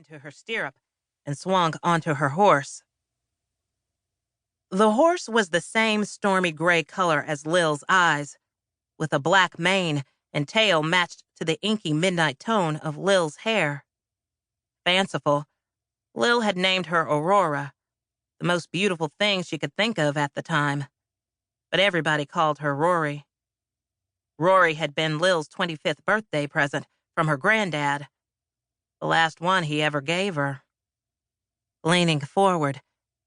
into her stirrup and swung onto her horse. The horse was the same stormy gray color as Lil's eyes, with a black mane and tail matched to the inky midnight tone of Lil's hair. Fanciful, Lil had named her Aurora, the most beautiful thing she could think of at the time, but everybody called her Rory. Rory had been Lil's 25th birthday present from her granddad, the last one he ever gave her. Leaning forward,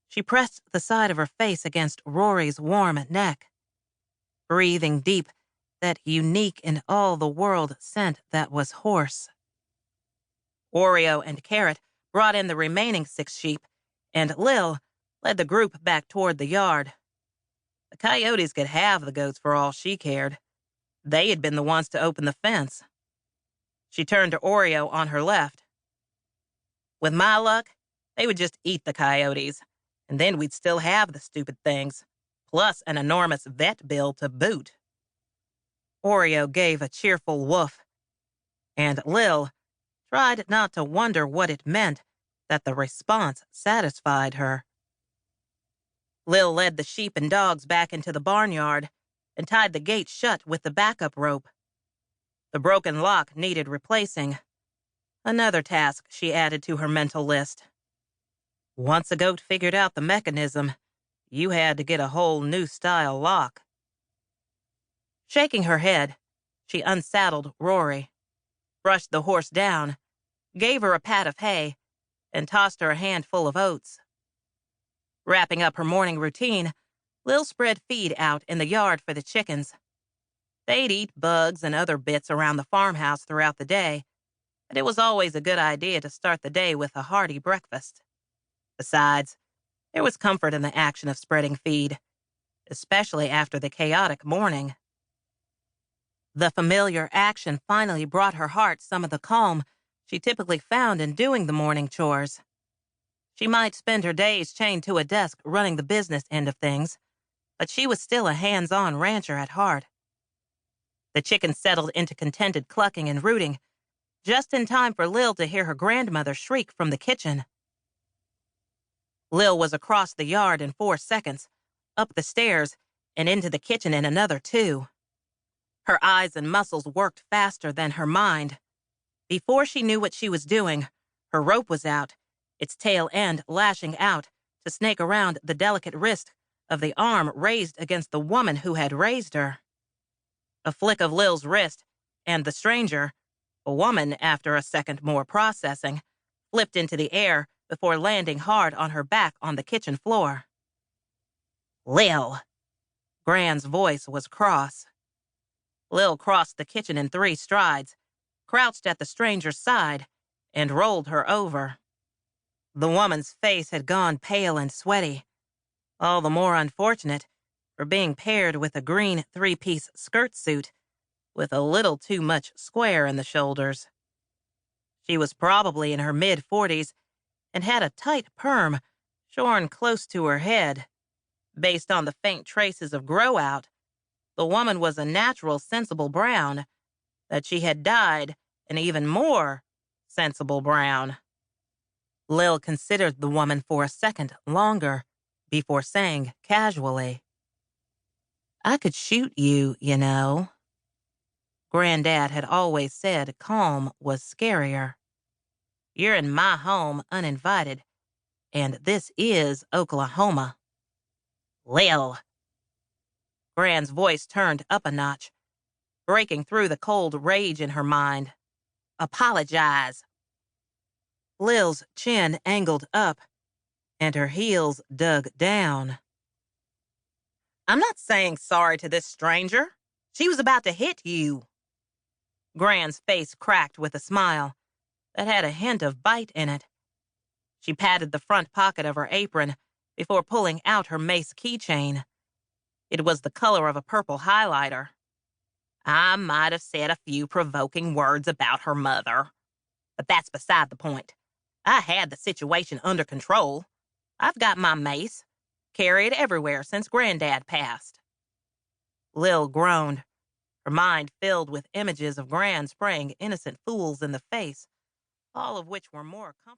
she pressed the side of her face against Rory's warm neck, breathing deep that unique in all the world scent that was horse. Oreo and Carrot brought in the remaining 6 sheep, and Lil led the group back toward the yard. The coyotes could have the goats for all she cared. They had been the ones to open the fence. She turned to Oreo on her left. With my luck, they would just eat the coyotes, and then we'd still have the stupid things, plus an enormous vet bill to boot. Oreo gave a cheerful woof, and Lil tried not to wonder what it meant that the response satisfied her. Lil led the sheep and dogs back into the barnyard and tied the gate shut with the backup rope. The broken lock needed replacing. Another task she added to her mental list. Once a goat figured out the mechanism, you had to get a whole new style lock. Shaking her head, she unsaddled Rory, brushed the horse down, gave her a pat of hay, and tossed her a handful of oats. Wrapping up her morning routine, Lil spread feed out in the yard for the chickens. They'd eat bugs and other bits around the farmhouse throughout the day, but it was always a good idea to start the day with a hearty breakfast. Besides, there was comfort in the action of spreading feed, especially after the chaotic morning. The familiar action finally brought her heart some of the calm she typically found in doing the morning chores. She might spend her days chained to a desk running the business end of things, but she was still a hands-on rancher at heart. The chickens settled into contented clucking and rooting, just in time for Lil to hear her grandmother shriek from the kitchen. Lil was across the yard in 4 seconds, up the stairs, and into the kitchen in another 2. Her eyes and muscles worked faster than her mind. Before she knew what she was doing, her rope was out, its tail end lashing out to snake around the delicate wrist of the arm raised against the woman who had raised her. A flick of Lil's wrist, and the stranger, a woman after a second more processing, flipped into the air before landing hard on her back on the kitchen floor. Lil. Gran's voice was cross. Lil crossed the kitchen in 3 strides, crouched at the stranger's side, and rolled her over. The woman's face had gone pale and sweaty, all the more unfortunate for being paired with a green 3-piece skirt suit with a little too much square in the shoulders. She was probably in her mid-40s and had a tight perm shorn close to her head. Based on the faint traces of grow-out, the woman was a natural sensible brown that she had dyed an even more sensible brown. Lil considered the woman for a second longer before saying casually, "I could shoot you, you know." Granddad had always said calm was scarier. You're in my home uninvited, and this is Oklahoma. Lil. Gran's voice turned up a notch, breaking through the cold rage in her mind. Apologize. Lil's chin angled up, and her heels dug down. I'm not saying sorry to this stranger. She was about to hit you. Gran's face cracked with a smile that had a hint of bite in it. She patted the front pocket of her apron before pulling out her mace keychain. It was the color of a purple highlighter. I might have said a few provoking words about her mother, but that's beside the point. I had the situation under control. I've got my mace, carry it everywhere since Granddad passed. Lil groaned, her mind filled with images of Gran spraying innocent fools in the face, all of which were more comfortable.